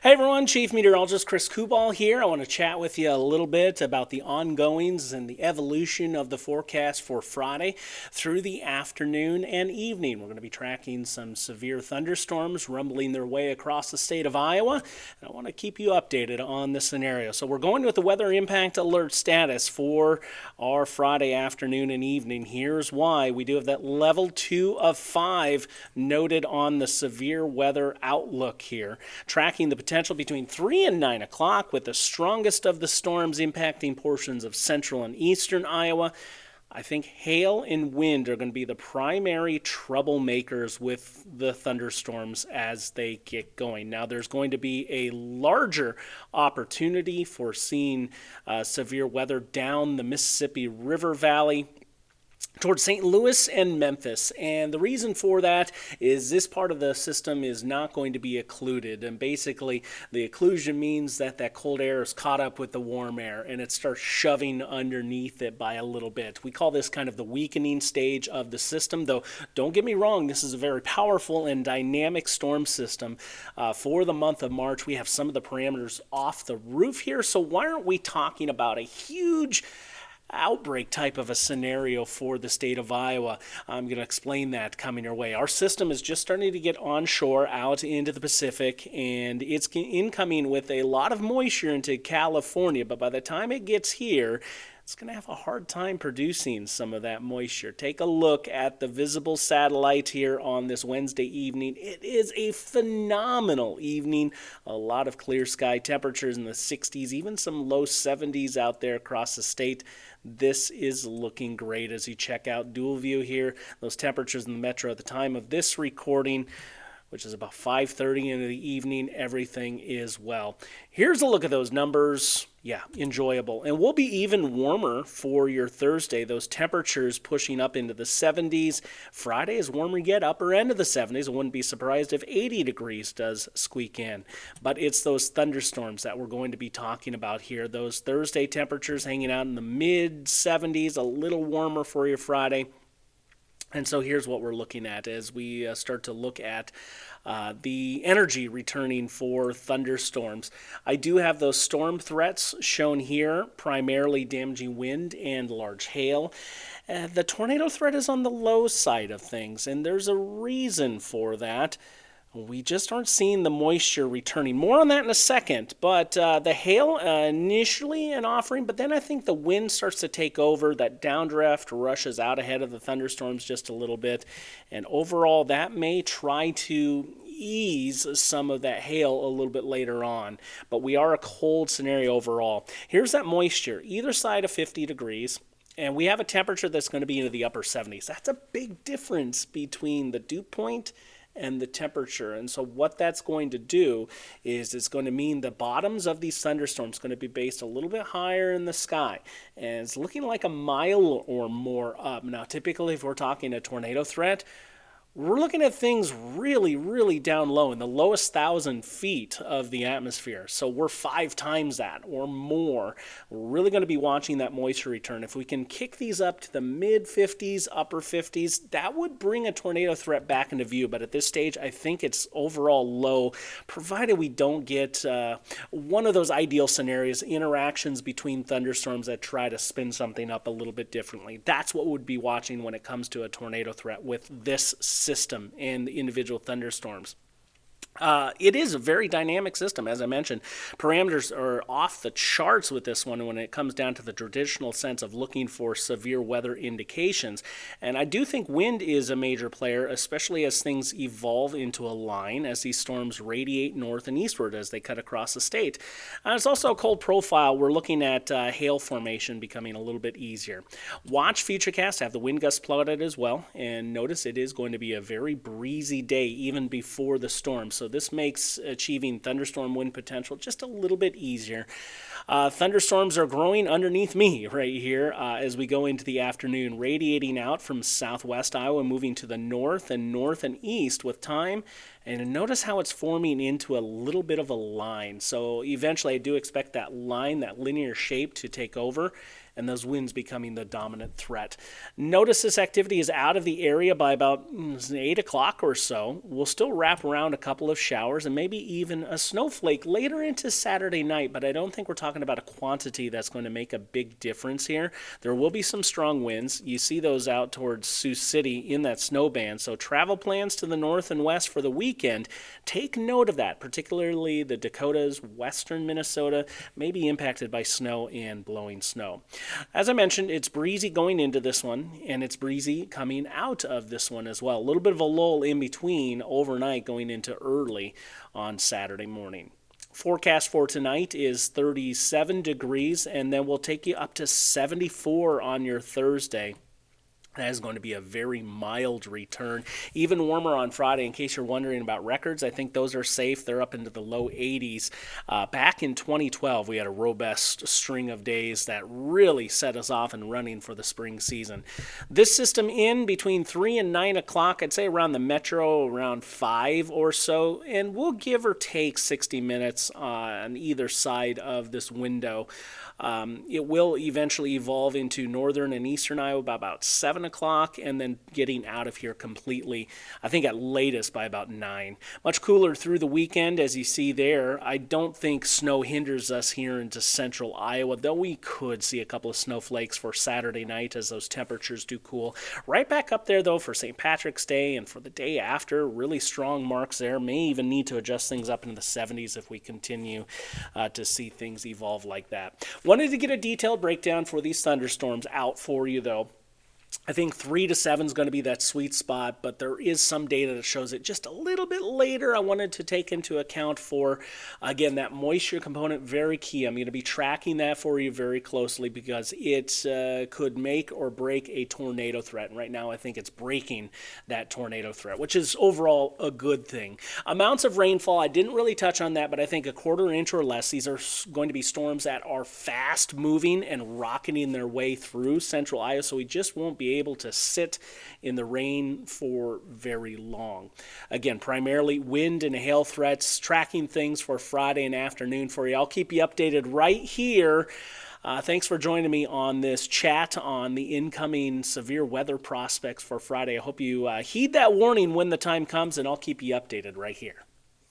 Hey everyone, Chief Meteorologist Chris Kubal here. I want to chat with you a little bit about the ongoings and the evolution of the forecast for Friday through the afternoon and evening. We're going to be tracking some severe thunderstorms rumbling their way across the state of Iowa, and I want to keep you updated on the scenario. So we're going with the weather impact alert status for our Friday afternoon and evening. Here's why. We do have that level 2 of 5 noted on the severe weather outlook here, tracking the potential between 3 and 9 o'clock, with the strongest of the storms impacting portions of central and eastern Iowa. I think hail and wind are going to be the primary troublemakers with the thunderstorms as they get going. Now, there's going to be a larger opportunity for seeing severe weather down the Mississippi River Valley towards St. Louis and Memphis. And the reason for that is this part of the system is not going to be occluded. And basically, the occlusion means that that cold air is caught up with the warm air and it starts shoving underneath it by a little bit. We call this kind of the weakening stage of the system, though don't get me wrong, this is a very powerful and dynamic storm system. For the month of March, we have some of the parameters off the roof here. So why aren't we talking about a huge outbreak type of a scenario for the state of Iowa? I'm going to explain that coming your way. Our system is just starting to get onshore out into the Pacific, and it's incoming with a lot of moisture into California, but by the time it gets here, it's going to have a hard time producing some of that moisture. Take a look at the visible satellite here on this Wednesday evening. It is a phenomenal evening. A lot of clear sky, temperatures in the 60s, even some low 70s out there across the state. This is looking great as you check out dual view here. Those temperatures in the metro at the time of this recording, which is about 5:30 in the evening, everything is well. Here's a look at those numbers. Yeah, enjoyable. And we'll be even warmer for your Thursday. Those temperatures pushing up into the 70s. Friday is warmer yet, upper end of the 70s. I wouldn't be surprised if 80 degrees does squeak in. But it's those thunderstorms that we're going to be talking about here. Those Thursday temperatures hanging out in the mid 70s, a little warmer for your Friday. And so here's what we're looking at as we start to look at the energy returning for thunderstorms. I do have those storm threats shown here, primarily damaging wind and large hail. The tornado threat is on the low side of things, and there's a reason for that. We just aren't seeing the moisture returning. More on that in a second, but the hail initially an offering, but then I think the wind starts to take over. That downdraft rushes out ahead of the thunderstorms just a little bit, and overall that may try to ease some of that hail a little bit later on, but we are a cold scenario overall. Here's that moisture, either side of 50 degrees. And we have a temperature that's going to be into the upper 70s. That's a big difference between the dew point and the temperature. And so what that's going to do is it's going to mean the bottoms of these thunderstorms are going to be based a little bit higher in the sky. And it's looking like a mile or more up. Now, typically, if we're talking a tornado threat, we're looking at things really, really down low in the lowest 1,000 feet of the atmosphere. So we're 5 times that or more. We're really going to be watching that moisture return. If we can kick these up to the mid 50s, upper 50s, that would bring a tornado threat back into view. But at this stage, I think it's overall low, provided we don't get one of those ideal scenarios, interactions between thunderstorms that try to spin something up a little bit differently. That's what we'd be watching when it comes to a tornado threat with this system and the individual thunderstorms. It is a very dynamic system, as I mentioned. Parameters are off the charts with this one when it comes down to the traditional sense of looking for severe weather indications. And I do think wind is a major player, especially as things evolve into a line as these storms radiate north and eastward as they cut across the state. It's also a cold profile. We're looking at hail formation becoming a little bit easier. Watch Futurecast, have the wind gusts plotted as well. And notice it is going to be a very breezy day even before the storm. So this makes achieving thunderstorm wind potential just a little bit easier. Thunderstorms are growing underneath me right here as we go into the afternoon, radiating out from southwest Iowa, moving to the north and east with time And notice how it's forming into a little bit of a line. So eventually I do expect that line, that linear shape, to take over, and those winds becoming the dominant threat. Notice this activity is out of the area by about 8 o'clock or so. We'll still wrap around a couple of showers and maybe even a snowflake later into Saturday night, but I don't think we're talking about a quantity that's going to make a big difference here. There will be some strong winds. You see those out towards Sioux City in that snow band, so travel plans to the north and west for the weekend, take note of that, particularly the Dakotas, western Minnesota, may be impacted by snow and blowing snow. As I mentioned, it's breezy going into this one, and it's breezy coming out of this one as well. A little bit of a lull in between overnight going into early on Saturday morning. Forecast for tonight is 37 degrees, and then we'll take you up to 74 on your Thursday. That is going to be a very mild return. Even warmer on Friday, in case you're wondering about records. I think those are safe. They're up into the low 80s. Back in 2012, we had a robust string of days that really set us off and running for the spring season. This system in between 3 and 9 o'clock, I'd say around the metro, around 5 or so, and we'll give or take 60 minutes on either side of this window. It will eventually evolve into northern and eastern Iowa by about 7 o'clock, and then getting out of here completely, I think at latest by about 9. Much cooler through the weekend, as you see there. I don't think snow hinders us here into central Iowa, though we could see a couple of snowflakes for Saturday night as those temperatures do cool. Right back up there, though, for St. Patrick's Day and for the day after. Really strong marks there. May even need to adjust things up into the 70s if we continue to see things evolve like that. Wanted to get a detailed breakdown for these thunderstorms out for you, though. I think 3 to 7 is going to be that sweet spot, but there is some data that shows it just a little bit later. I wanted to take into account for, again, that moisture component, very key. I'm going to be tracking that for you very closely because it could make or break a tornado threat. And right now I think it's breaking that tornado threat, which is overall a good thing. Amounts of rainfall, I didn't really touch on that, but I think a quarter inch or less. These are going to be storms that are fast moving and rocketing their way through central Iowa, so we just won't be able to sit in the rain for very long. Again, primarily wind and hail threats, tracking things for Friday and afternoon for you. I'll keep you updated right here. Thanks for joining me on this chat on the incoming severe weather prospects for Friday. I hope you heed that warning when the time comes, and I'll keep you updated right here.